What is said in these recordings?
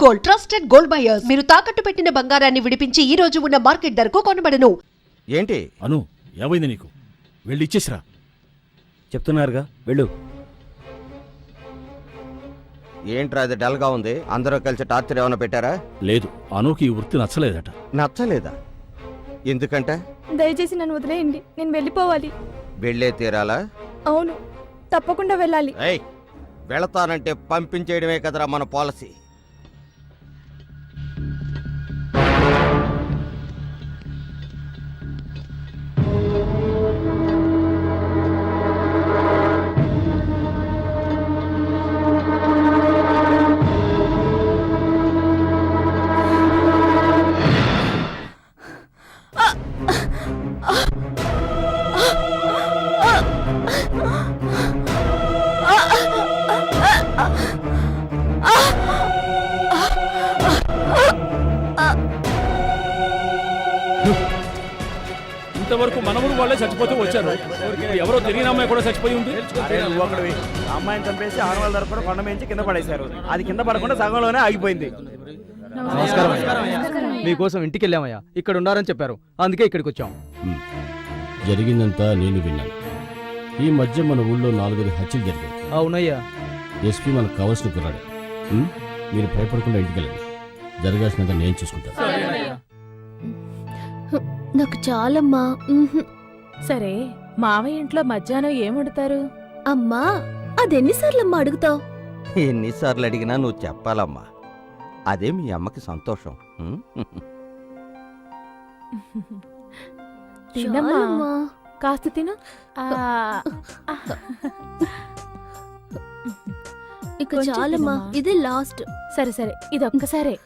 Gold, trusted gold buyers. మీరు తాకట్టు పెట్టిన బంగారాన్ని విడిపించి ఈ రోజు ఉన్న మార్కెట్ ధరకు కొనబడను. ఏంటి అను ఏమైంది నీకు? వెళ్ళి ఇచ్చేసిరా. చెప్తున్నారుగా వెళ్ళు. ఏంట్రా అది డల్ గా ఉంది? అందరూ కలిసి టార్చర్ ఏమైనా పెట్టారా? లేదు, అనుకి ఈ వృత్తి నచ్చలేదట. నచ్చలేదా? ఎందుకంటే దయచేసి నన్ను వదిలేయండి, నేను వెళ్ళిపోవాలి. వెళ్ళే తీరాలా? అవును, తప్పకుండా వెళ్ళాలి. ఏయ్, వెళతానంటే పంపించేయడమే కదరా మన పాలసీ. ఇంతవరకు మనములు వాళ్ళే చచ్చిపోతూ వచ్చారు. ఎవరో తెలియని అమ్మాయి కూడా చచ్చిపోయి ఉంది. అమ్మాయిని చంపేసి 600 ధర కొండ మేంచి కింద పడేశారు. అది కింద పడకుండా సగంలోనే ఆగిపోయింది. మీకోసం ఇంటికి వెళ్ళామయ్యా, ఇక్కడ ఉండారని చెప్పారు, అందుకే ఇక్కడికి వచ్చాం. జరిగిందంతా నేను విన్నాను. ఈ మధ్య మన ఊళ్ళో 4 హత్యలు జరిగాయి. అవునయ్యా. ఎస్పీ మనకు కావాల్సిన కుర్రాడు. మీరు భయపడకుండా ఇంటికి వెళ్ళండి. జరగాల్సినంత నేను చూసుకుంటాను. నాకు చాలమ్మా. సరే, మావయ్య ఇంట్లో మధ్యాహ్నం ఏం వండుతారు? అమ్మా, అదెన్నిసార్లమ్మా అడుగుతావు? ఎన్నిసార్లు అడిగినా నువ్వు చెప్పాలమ్మా. అదే మీ అమ్మకి సంతోషం. తినమ్మా, కాస్త తిను. ఇక చాలమ్మా, ఇదే లాస్ట్. సరే సరే, ఇది ఒక్కసారే.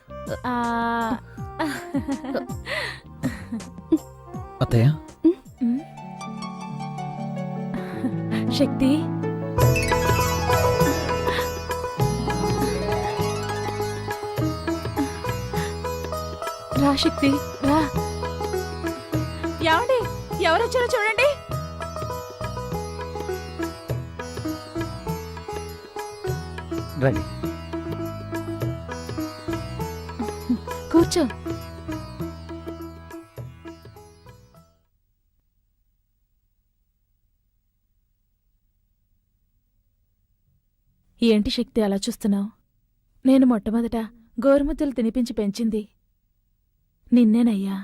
అత్తయ్య, శక్తి, రా శక్తి, రా. ఏమండి, ఎవరొచ్చారో చూడండి. రండి. కూర్చో. ఏంటి శక్తి అలా చూస్తున్నావు? నేను మొట్టమొదట గోరుముద్దలు తినిపించి పెంచింది నిన్నేనయ్యా.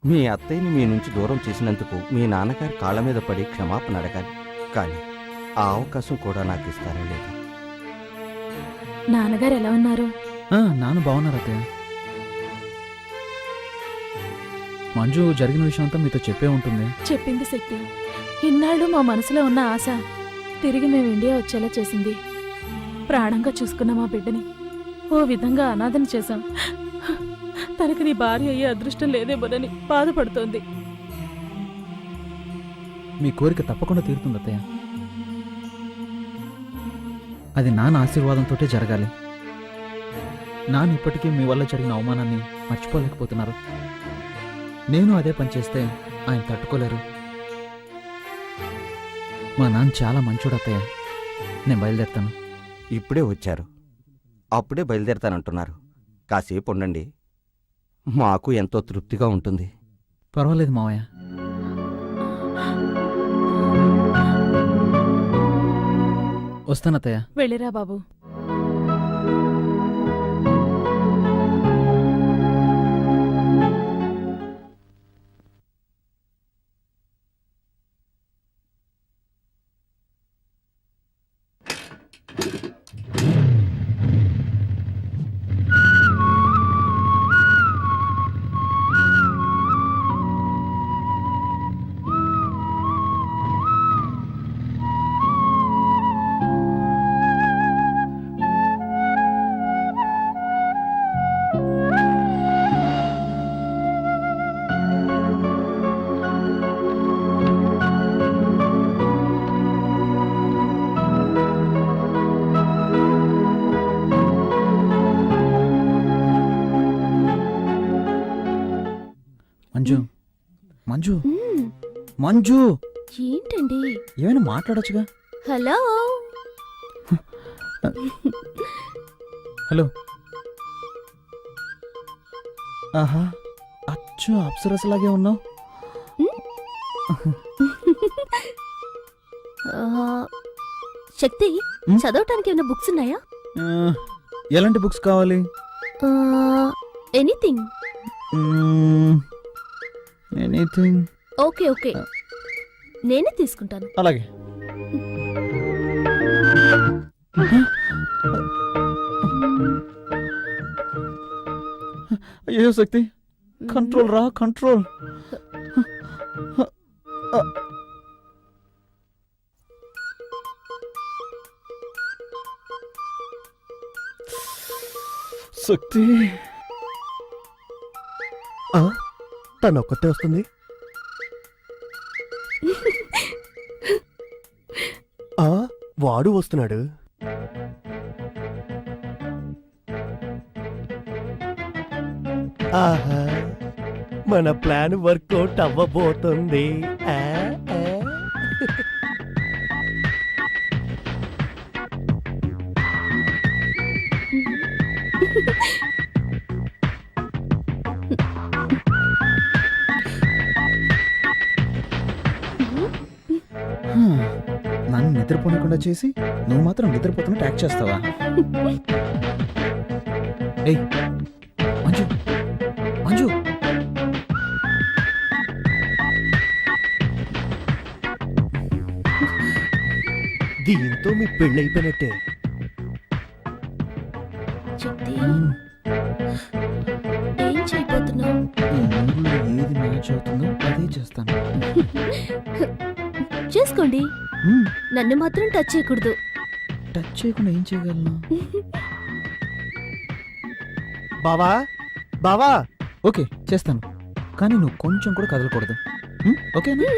మీ అత్తయ్యని మీ నుంచి దూరం చేసినందుకు మీ నాన్నగారి కాళ్ళ మీద పడి క్షమాపణ అడగాలి. కానీ ఆ అవకాశం కూడా నాకు ఇస్తారో లేదు. నాన్నగారు ఎలా ఉన్నారు? నాన్న బాగున్నారు అత్తయ్య. మంజు జరిగిన విషయం అంతా మీతో చెప్పే ఉంటుంది. చెప్పింది శక్తి. ఇన్నాళ్ళు మా మనసులో ఉన్న ఆశ తిరిగి మేము ఇండియా వచ్చేలా చేసింది. ప్రాణంగా చూసుకున్న మా బిడ్డని ఓ విధంగా అనాథన చేశాం. తనకి నీ భార్య అయ్యే అదృష్టం లేదేమోనని బాధపడుతోంది. మీ కోరిక తప్పకుండా తీరుతుంది అత్తయ్య. అది నాన్న ఆశీర్వాదంతోటే జరగాలి. నాన్న ఇప్పటికీ మీ వల్ల జరిగిన అవమానాన్ని మర్చిపోలేకపోతున్నారు. నేను అదే పని చేస్తే ఆయన తట్టుకోలేరు. మా నాన్న చాలా మంచోడు అత్తయ్య. నేను బయలుదేరుతాను. ఇప్పుడే వచ్చారు, అప్పుడే బయలుదేరతానంటున్నారు. కాసేపు ఉండండి, మాకు ఎంతో తృప్తిగా ఉంటుంది. పర్వాలేదు మావయ్య. వస్తానత్తయ్య. వెళ్ళిరా బాబు. మంజు, మంజు, మంజు, ఏంటండి? ఏమైనా మాట్లాడొచ్చుగా. హలో హలో, ఆహా, అచ్చు అప్సరసలాగే ఉన్నావు. శక్తి ఉమ్? చదవటానికి ఏమైనా బుక్స్ ఉన్నాయా? ఎలాంటి బుక్స్ కావాలి? ఎనీథింగ్. ఎనీథింగ్. ఓకే ఓకే, నేనే తీసుకుంటాను. అలాగే. అయ్యో శక్తి, కంట్రోల్ రా, కంట్రోల్. శక్తి, తను ఒక్కతే వస్తుంది. వాడు వస్తున్నాడు. ఆహా, మన ప్లాన్ వర్కౌట్ అవ్వబోతుంది. ఆ, ఆ. నన్ను నిద్రపోనకుండా చేసి నువ్వు మాత్రం నిద్రపోతున్నట్టు యాక్ట్ చేస్తావా? ఏయ్ మంజు, మంజు, దీంతో మీ పెళ్ళైపోయినట్టే. శక్తి, ఏం చేయబోతున్నావు? ఈ మూడులో ఏది మ్యాచ్ అవుతుందో అదే చేస్తాను. చేసుకోండి, మ్మ్. నన్ను మాత్రం టచ్ చేయకూడదు. టచ్ చేయకుండా ఏం చేయగలను? బావా, బావా, ఓకే చేస్తాను, కానీ నువ్వు కొంచెం కూడా కదలకూడదు. ఓకేనా?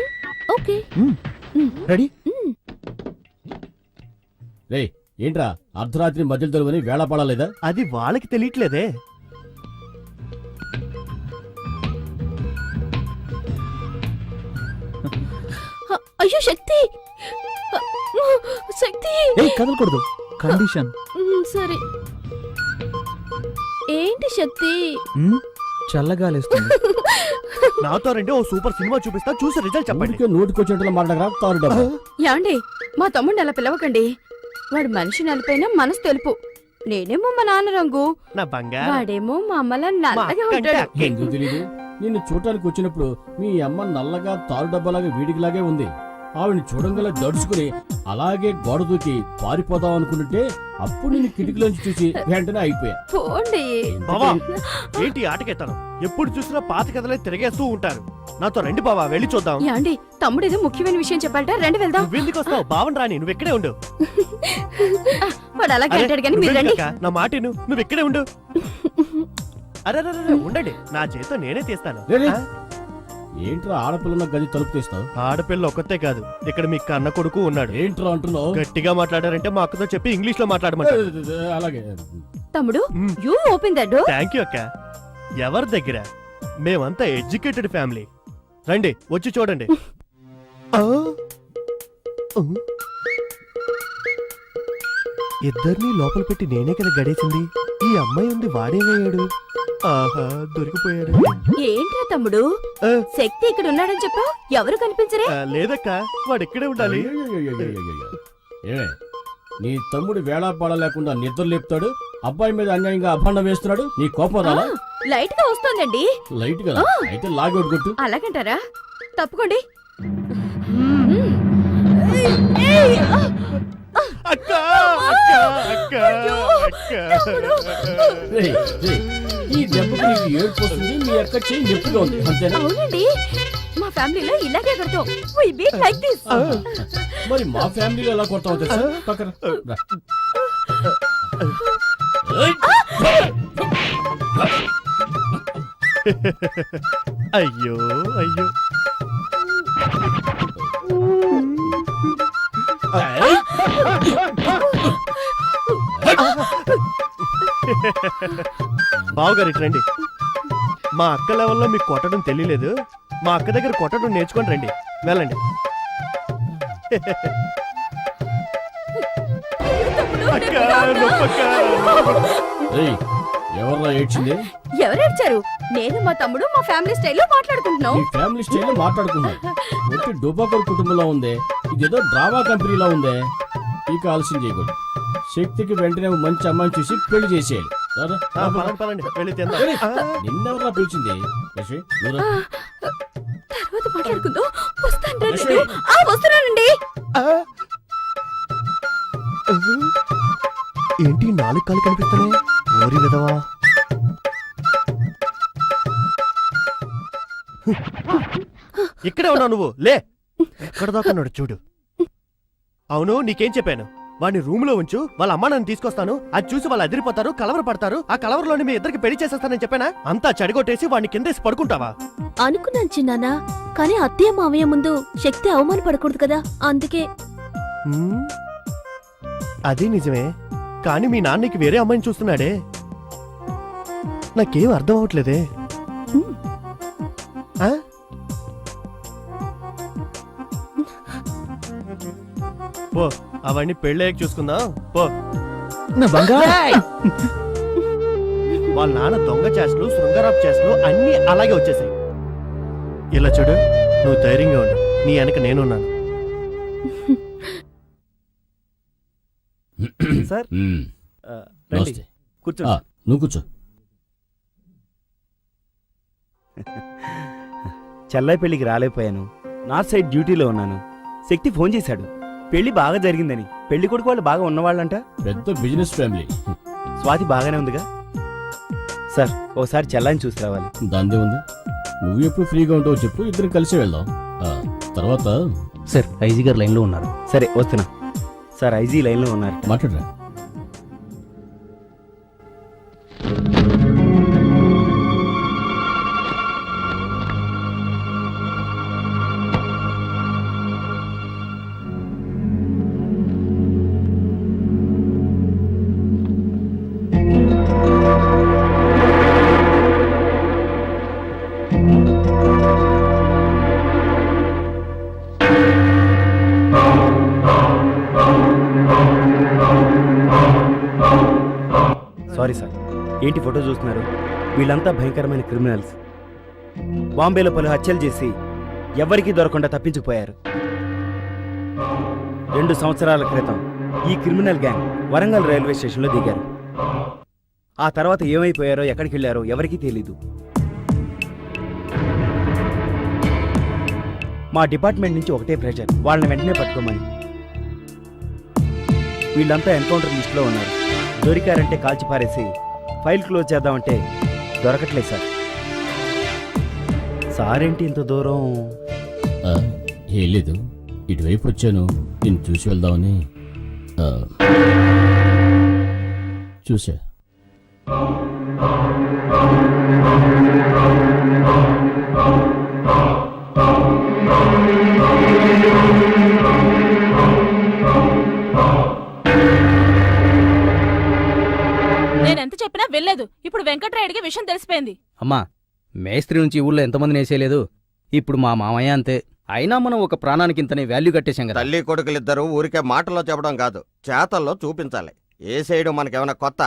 ఓకే. రెడీ? రే ఏంట్రా అర్ధరాత్రి మధ్యలో తరువని వేళ పడలేదా? అది వాళ్ళకి తెలియట్లేదే. అయ్యో శక్తి, శక్తి. ఏయ్ కదలకూడదు, కండిషన్. సరే. ఏంటి శక్తి? చల్లగాలేస్తుంది. నాతో రండి, ఓ సూపర్ సినిమా చూపిస్తా, చూసి రిజల్ట్ చెప్పండి. ఊరికే నోటికొచ్చేట్లా మాట్లాడరా తారు డబ్బా. యాండి, మా తమ్ముడిని అలా పిలవకండి. వాడు మనిషి నలిపైనా మనసు తెలుపు. నేనేమో మా నాన్న రంగు, నా బంగారం. వాడేమో మా అమ్మలా మా నల్లగా అక్కంటే ఉంటాడు. అక్కే. ఎందుకు తెలీదు? నిన్ను చూడటానికి వచ్చినప్పుడు మీ అమ్మ నల్లగా తారు డబ్బాలాగా వీడికిలాగే ఉంది. ఆవిడ్ని చూడంగల దడుచుకుని అలాగే గోడ దూకి పారిపోదాం అనుకుంటుంటే అప్పుడు నేను కిటికీలోంచి చూసి వెంటనే అయిపోయా. పోండి. బావా, ఏంటి ఆటకెత్తాను? ఎప్పుడు చూసినా పాత కథలే తిరిగేస్తూ ఉంటారు. నాతో రండి బావా, వెళ్ళి చూద్దాం. యాండి, తమ్ముడు ఏదో ముఖ్యమైన విషయం చెప్పాలట, రండి వెళ్దాం. నువ్వెందుకు వస్తావు? బావన్ రాని, నువ్వు ఇక్కడే ఉండు. వాడు అలాగే అరే, అంటాడు కానీ మీరు నువ్వేంటి రండి. అక్క? నా మాట విను, నువ్వు ఇక్కడే ఉండు. అరే ఉండండి, నా చేతితో నేనే తీస్తాను. రే. ఆ? ఏంట్రా ఆడపిల్లన్న గది తలుపు తీస్తావు? ఆడపిల్ల ఒక్కతే కాదు, ఇక్కడ మీ కన్న కొడుకు ఉన్నాడు. ఏంట్రా అంటున్నావు? గట్టిగా మాట్లాడారంటే మా అక్కతో చెప్పి ఇంగ్లీష్ లో మాట్లాడమంటారు. అలాగే తమ్ముడు, hmm. You open that door. Thank you అక్క. ఎవరి దగ్గర? మేమంతా ఎడ్యుకేటెడ్ ఫ్యామిలీ. రండి, వచ్చి చూడండి. ఇద్దరిని లోపల పెట్టి నేనే కదా గడేసింది. ఈ అమ్మాయి ఉంది, వాడేమయ్యాడు? ఆహా, దొరికిపోయాడు. ఏంట్రా తమ్ముడు, ఆ, శక్తి ఇక్కడ ఉన్నాడని చెప్పావు, ఎవరు కనిపించరే? లేదక్క, వాడు ఇక్కడే ఉండాలి. ఏమే నీ తమ్ముడు వేళాపాడ లేకుండా నిద్ర లేపుతాడు, అబ్బాయి మీద అన్యాయంగా అభాండం వేస్తున్నాడు, నీ కోపం రాలా? లైట్ గా వస్తోందండి. లైట్ కదా, అయితే లాగౌట్ కొట్టు. అలాగంటారా? తప్పుకోండి. అక్క, అక్క, అక్క, అక్క. రేయ్, రేయ్, ఈ దెబ్బకి నీకు ఏడుపు వస్తుంది, మీ అక్క చేయి నొప్పిగా ఉంది, అంతేనా? అవునండి, మా ఫ్యామిలీలో ఇలాగే కడతాం. We beat like this. మరి మా ఫ్యామిలీలో ఎలా కొడతావు తెలుసా? పక్కన రా. ఏయ్! అయ్యో అయ్యో. ఏయ్! బావగారు ఇటు రండి. మా అక్క లెవెల్లో మీకు కొట్టడం తెలియలేదు. మా అక్క దగ్గర కొట్టడం నేర్చుకొని రండి. వెళ్ళండి. అక్క, నొప్పక్క. ఏయ్, ఎవర్రా ఏడ్చింది? ఎవరేడ్చారు? నేను మా తమ్ముడు మా ఫ్యామిలీ స్టైల్లో మాట్లాడుకుంటున్నాం. మీ ఫ్యామిలీ స్టైల్ మాట్లాడుకున్నారు. ఒట్టి డోబాకర్ కుటుంబంలో ఉందే, ఇదేదో డ్రామా కంపెనీలో ఉందే. ఇక ఆలస్యం చేయకూడదు. శక్తికి వెంటనే ఓ మంచి అమ్మాయిని చూసి పెళ్లి చేసేయాలి. రారా, పదండి పదండి వెళ్ళి తిందాం. నిన్నెవరా పిలిచింది? యశ్వి, నువ్వు రా. తర్వాత మాట్లాడుకుందాం. వస్తాను రండి. వస్తున్నానండి. ఏంటి 4 కాళ్ళు కనిపిస్తున్నాయి? ఓరి విధవా. ఇక్కడే ఉన్నావు నువ్వు. లే, ఎక్కడ దాకా చూడు. అవును, నీకేం చెప్పాను? వాడిని రూమ్ లో ఉంచు, వాళ్ళ అమ్మ నన్ను తీసుకొస్తాను, అది చూసి వాళ్ళు అదిరిపోతారు, కలవర పడతారు, ఆ కలవరలోని మీ ఇద్దరికి పెళ్లి చేసేస్తానని చెప్పానా? అంతా చెడగొట్టేసి వాడిని కిందేసి పడుకుంటావా? అనుకున్నాను చిన్నానా, కానీ అత్తయ్య మావయ్య ముందు శక్తి అవమానపడకూడదు కదా, అందుకే. హ్మ్, అది నిజమే. కానీ మీ నాన్నకి వేరే అమ్మాయిని చూస్తున్నాడే. నాకేం అర్థం అవట్లేదే. ఆ? పో, అవన్నీ పెళ్ళయ్యాక చూసుకుందాం. పో. నా బంగారు వాళ్ళ నాన్న దొంగ చేష్టలు, శృంగారపు చేష్టలు అన్నీ అలాగే వచ్చేసాయి. ఇలా చూడు, నువ్వు ధైర్యంగా ఉండు, నీ వెనక నేనున్నాను. సార్ మ్మ్. రండి నమస్తే. కూర్చోండి. ఆ, నువ్వు కూర్చో. చెల్లాయి పెళ్లికి రాలేకపోయాను. నార్త్ సైడ్ డ్యూటీలో ఉన్నాను. శక్తి ఫోన్ చేశాడు, పెళ్లి బాగా జరిగిందని. పెళ్లి కొడుకు వాళ్ళు బాగా ఉన్నవాళ్ళంట. పెద్ద బిజినెస్ ఫ్యామిలీ. స్వాతి బాగానే ఉందిగా సార్? ఓసారి చెల్లాయిని చూసి రావాలి. దాందే ఉంది. నువ్వు ఎప్పుడు ఫ్రీగా ఉంటావో చెప్పు, ఇద్దరం కలిసి వెళ్దాం. ఆ, తర్వాత సార్, ఐజీ గారు లైన్లో ఉన్నారు. సరే వస్తున్నా. సార్ ఐజీ లైన్లో ఉన్నారు. మాట్లాడరా. Sorry sir. ఏంటి ఫోటో చూస్తున్నారు? వీళ్ళంతా భయంకరమైన క్రిమినల్స్. బాంబేలో పలు హత్యలు చేసి ఎవరికీ దొరకకుండా తప్పించుకుపోయారు. 2 సంవత్సరాల క్రితం ఈ క్రిమినల్ గ్యాంగ్ వరంగల్ రైల్వే స్టేషన్లో దిగారు. ఆ తర్వాత ఏమైపోయారో, ఎక్కడికి వెళ్ళారో ఎవరికీ తెలీదు. మా డిపార్ట్మెంట్ నుంచి ఒకటే ప్రెషర్, వాళ్ళని వెంటనే పట్టుకోమని. వీళ్ళంతా ఎన్కౌంటర్ లిస్టులో ఉన్నారు. దొరికారంటే కాల్చి పారేసి ఫైల్ క్లోజ్ చేద్దామంటే దొరకట్లేదు సార్. సార్ ఏంటి ఇంత దూరం? ఆ, ఏం లేదు, ఇటువైపు వచ్చాను, నేను చూసి వెళ్దామని. ఆ, చూసా. నేనెంత చెప్పినా వెళ్ళలేదు. ఇప్పుడు వెంకట్రాయుడికి విషయం తెలిసిపోయింది. అమ్మా, మేస్త్రి నుంచి ఊళ్ళో ఎంతమందిని వేసేయలేదు. ఇప్పుడు మా మామయ్య అంతే. అయినా మనం ఒక ప్రాణానికి ఇంతనే వాల్యూ కట్టేశాం కదా. తల్లి కొడుకులిద్దరూ ఊరికే మాటల్లో చెప్పడం కాదు, చేతల్లో చూపించాలి. ఏ చేయడం మనకేమైనా కొత్త?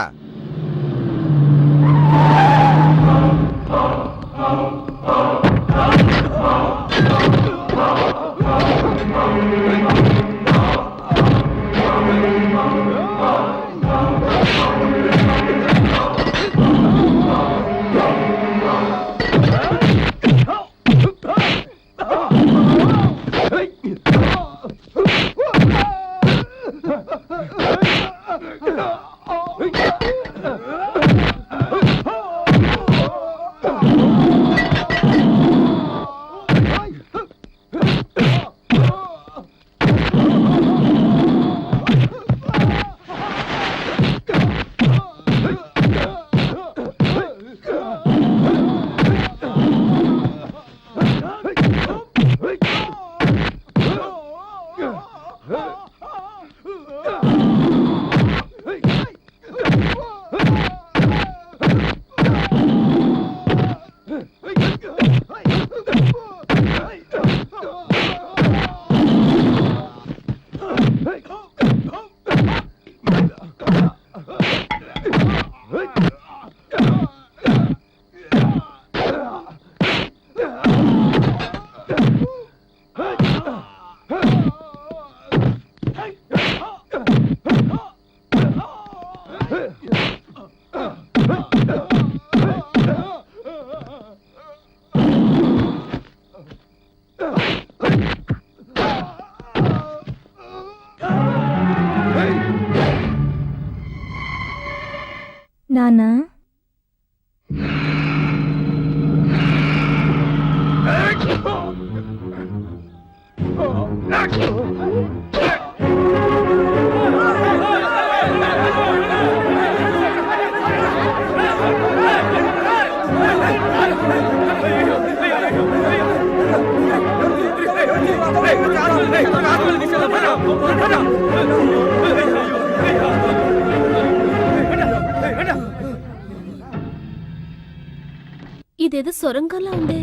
ఇదేదో సొరంగంలా ఉందే.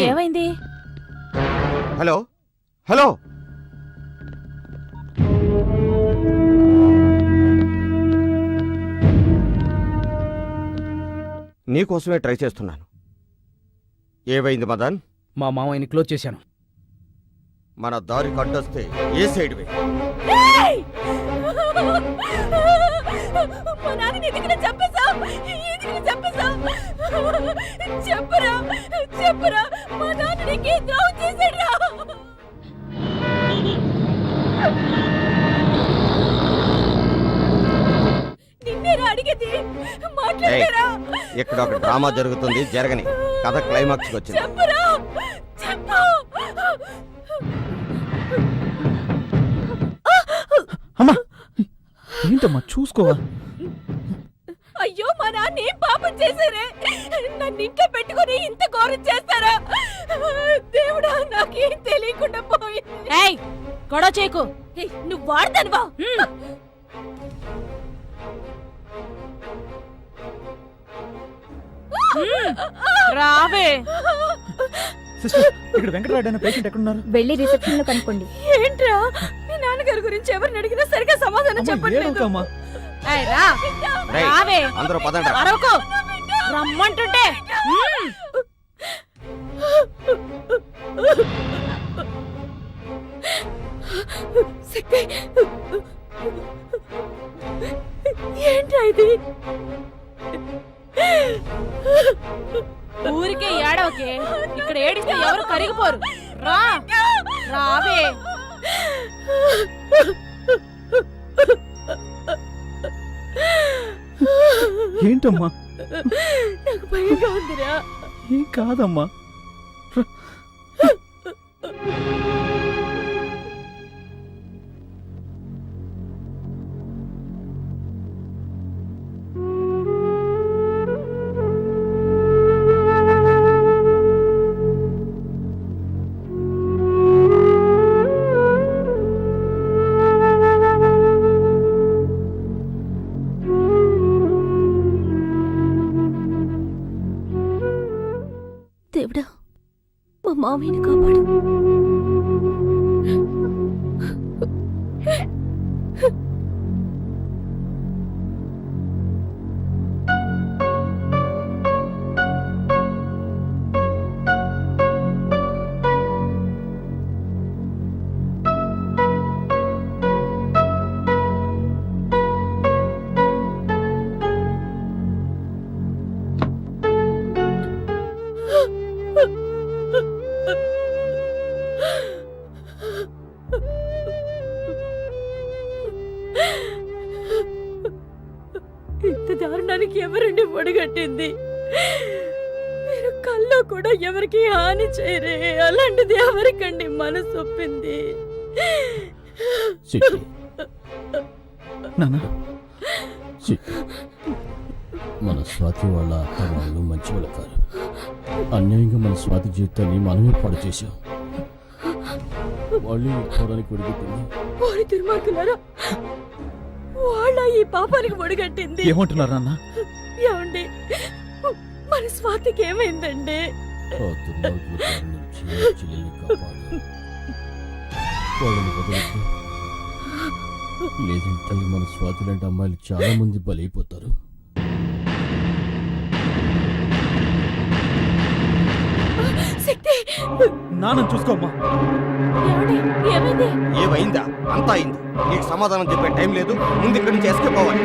ఏమైంది? హలో హలో నీకోసమే ట్రై చేస్తున్నాను. ఏవైంది మదన్? మా మామయ్యని క్లోజ్ చేశాను. మన దారి కట్టొస్తే ఏ సైడ్ వే? మా నాన్నని ఎందుకు చంపేశావ్? ఎందుకు చంపేశావ్? చెప్పరా, చెప్పరా, మా నాన్న నీకే ద్రోహం చేశాడురా. నిన్నేరా అడిగేది, మాట్లాడరా. ఇక్కడ ఒక డ్రామా జరుగుతుంది, జరగని కథ క్లైమాక్స్ వచ్చింది. చెప్పరా, చెప్పు. అమ్మా ఏంటమ్మా చూసుకోవా? అయ్యో, మా నాన్న ఏం పాపం చేశారే? నన్ను ఇంట్లో పెట్టుకుని ఇంత ఘోరం చేస్తారా? దేవుడా, నాకేం తెలియకుండా పోయింది. గొడవ చేయకు. నువ్వు వాడతానువా? రావే. సిస్టర్, ఇక్కడ వెంకటరాడు అనే పేషెంట్ ఎక్కడున్నారు? వెళ్ళి రిసెప్షన్ లో కనుక్కోండి. ఏంట్రా, మీ నాన్నగారి గురించి ఎవరిని అడిగినా సరిగా సమాధానం చెప్పట్లేదు. ఏయ్, రా. రేయ్, రావే. అందరూ పదండి. అరవకు. రమ్మంటుంటే. ఏంట్రా ఇది? ఊరికే ఏడవకే. ఇక్కడ ఏడిస్తే ఎవరు కరిగిపోరు. రా, రావే. ఏంటమ్మా? నాకు భయంగా ఉందిరా. ఏం కాదమ్మా. దేవుడా, మా మామయ్యని కాపాడు. ఇంత దారుణానికి ఎవరండి ఒడగట్టింది? మీరు కల్లో కూడా ఎవరికి హాని చేయరే. అలాంటిది ఎవరికండి మనసు ఒప్పింది? మన స్వాతి వాళ్ళ అత్త వాళ్ళు మంచి వాళ్ళు కాదు. అన్యాయంగా మన స్వాతి జీవితాన్ని మనమే పాడు చేశాం. వాళ్ళు పోవడానికి ఒడిగట్టింది. వారి దుర్మార్గులారా, వాళ్ళ ఈ పాపానికి ఒడిగట్టింది. ఏమంటున్నారు నాన్న? ఏమండి, మన స్వాతికి ఏమైందండి? ఆ దుర్మార్గుల బారి నుంచి నా చెల్లెల్ని కాపాడు. వాళ్ళని వదలొద్దు. లేదంటే మన స్వాతి లాంటి అమ్మాయిలు చాలా మంది బలైపోతారు. శక్తి, నాన్న చూసుకోమ్మా. ఏమండి, ఏమైంది? ఏమైందా? అంతా అయింది. నీకు సమాధానం చెప్పే టైం లేదు. ముందు ఇక్కడి నుంచి ఎస్కేప్ అవ్వాలి.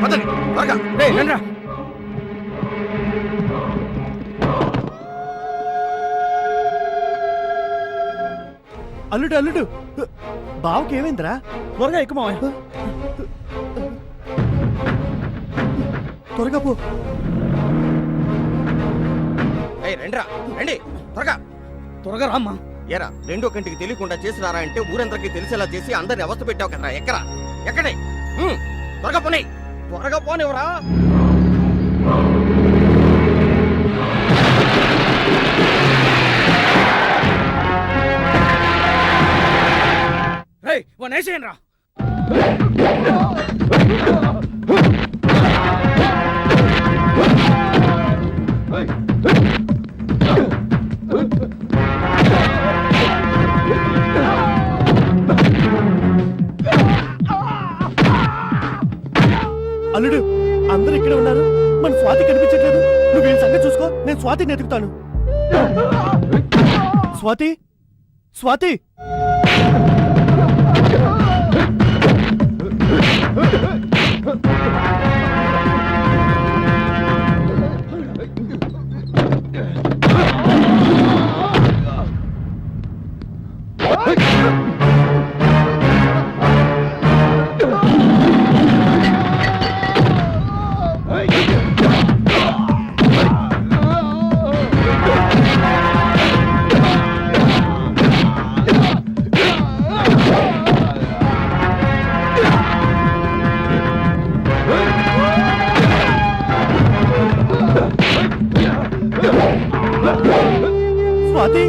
పదండి త్వరగా. రండ్రా. అల్లుడు అల్లుడు, బావకి ఏమైందిరా? త్వరగా ఎక్కువ మావయ్య. త్వరగా పో. ఏయ్ రండిరా రండి త్వరగా త్వరగా రామ్మా. ఏరా రెండో కంటికి తెలియకుండా చేసినారా అంటే ఊరందరికీ తెలిసేలా చేసి అందరిని అవస్థ పెట్టావు కదరా. ఎక్కరా ఎక్కడే త్వరగా పోనీ త్వరగా పోనివరా. వాడిని వేసేయండి రా. అల్లుడు అందరు ఇక్కడే ఉన్నారు, మన స్వాతి కనిపించట్లేదు. నువ్వు వీళ్ళ సంగతి చూసుకో, నేను స్వాతిని ఎతుకుతాను. స్వాతి స్వాతి స్వాతి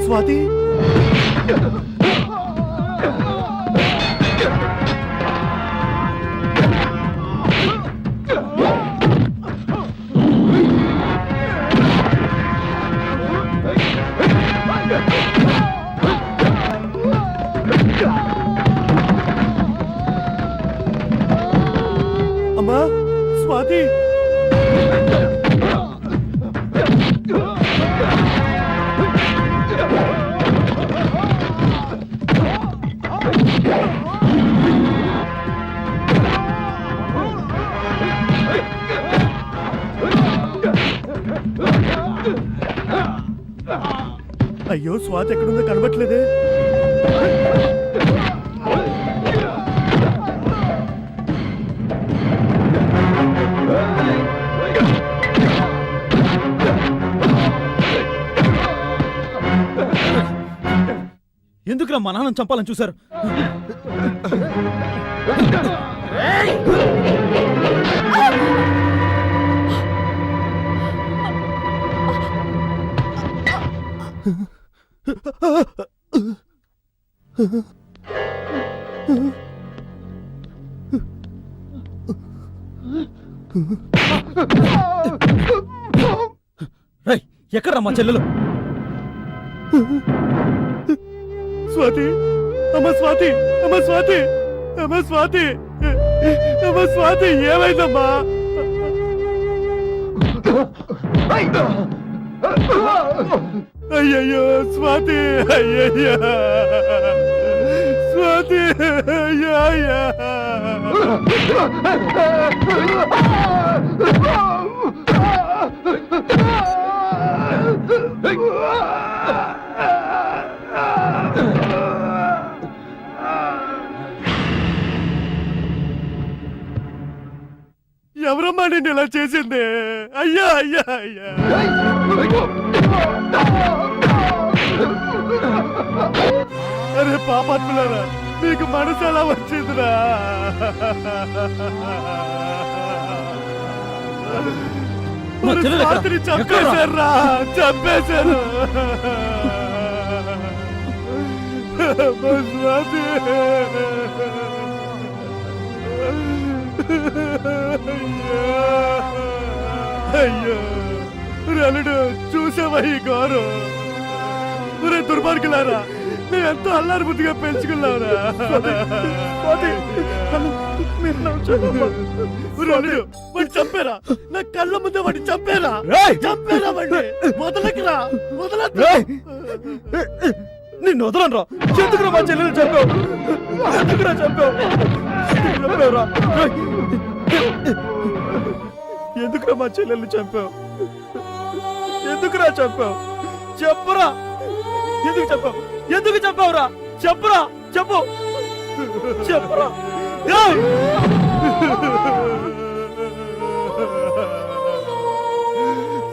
స్వాతి అమ్మా స్వాతి అయ్యో స్వాతి ఎక్కడుందో కనబట్లేదే. ఎందుకురా మా నాన్నని చంపాలని చూశారు? ఎక్కడ్రా మా చెల్లెలు? స్వాతి అమ్మ స్వాతి అమ్మ స్వాతి అమ్మ స్వాతి అమ్మ స్వాతి ఏమైందమ్మా? అయ్యయ్యో స్వాతి అయ్యయ్యా స్వాతి అయ్యా ఎవరమ్మా నిన్ను ఇలా చేసింది? అయ్యా అయ్యా అయ్యా అరే పాపాత్ములారా, మీకు మనసు ఎలా వచ్చిందిరా? రాత్రి చంపేశారా? చంపేశారు. అయ్యో రలుడు చూసావా ఈ గౌరవం? దుర్మార్గులారా, నేను ఎంతో అల్లారి బుద్ధిగా పెంచుకున్నావురా. వాడిని చంపేరా, నా కళ్ళ ముందే వాడిని చంపేరా, చంపేరా వాడిని. వదలకురా, వదలొద్దు. నిన్ను వదలరా. ఎందుకురా మా చెల్లెలు చంపావు? ఎందుకురా చంపావు? చంపావురా. ఎందుకురా మా చెల్లెల్ని చంపావు? ఎందుకురా చంపావు? చెప్పురా. ఎందుకు చంపావు? ఎందుకు చంపావురా? చెప్పురా, చెప్పు, చెప్పురా. ఏయ్!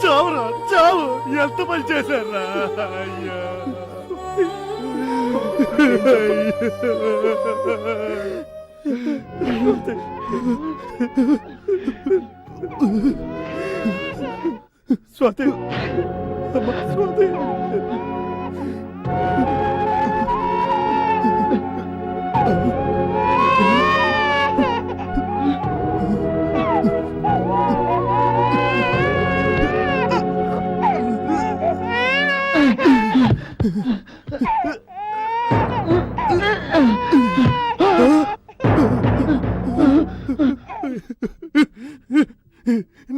చావురా, చావు. ఎంత పని చేశారా? అయ్యా, స్వాతి, అమ్మా స్వాతి.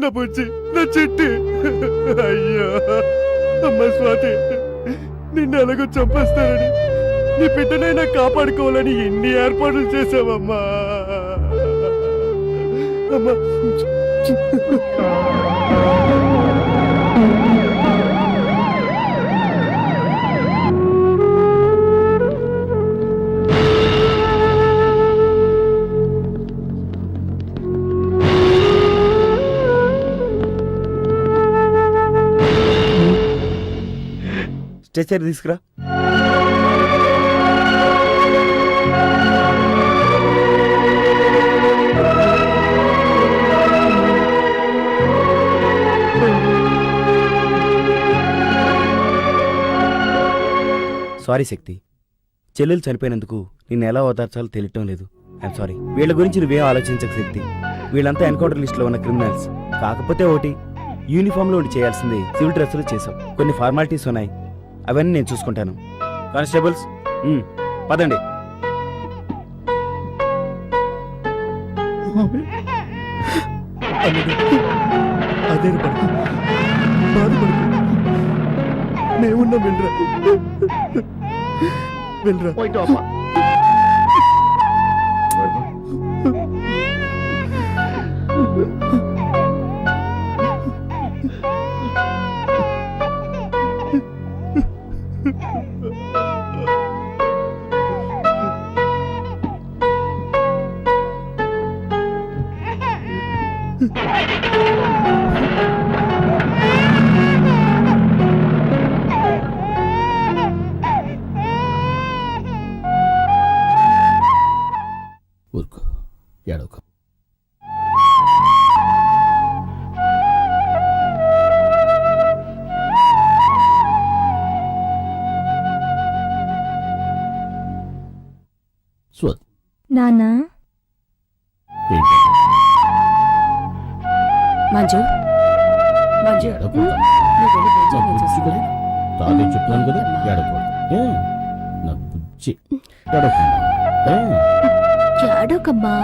నా బుజ్జి, నా చెట్టి. అయ్యో అమ్మ స్వాతి, నిన్ను ఎలాగో చంపేస్తానని, నీ బిడ్డనైనా కాపాడుకోవాలని ఎన్ని ఏర్పాట్లు చేసావమ్మా. అమ్మా స్ట్రెచర్ తీసుకురా. సారీ శక్తి, చెల్లెలు చనిపోయినందుకు నిన్ను ఎలా ఓదార్చాలో తెలియటం లేదు. I'm sorry. వీళ్ళ గురించి నువ్వేం ఆలోచించక శక్తి. వీళ్ళంతా ఎన్కౌంటర్ లిస్టులో ఉన్న క్రిమినల్స్. కాకపోతే ఒకటి, యూనిఫామ్లో ఉండి చేయాల్సింది సివిల్ డ్రెస్సులో చేసాం. కొన్ని ఫార్మాలిటీస్ ఉన్నాయి, అవన్నీ నేను చూసుకుంటాను. కానిస్టేబుల్స్ పదండి. అదే పడుకు, బాధపడుకు. మేమున్నాం, వెళ్ళరా, వెళ్ళరా. ఊరుకో, ఏడవకు. స్వాతి, నానా ఏంటి? మంజు, మంజు, ఏడవకు. నువ్వు వెళ్ళి భోజనం నా బుజ్జి చేసేరా? కదా, తాతయ్య చెప్తున్నాను కదా, ఏడవకూడదు. నా బుజ్జి, ఏడవకుండా. ఏడోకమ్మా.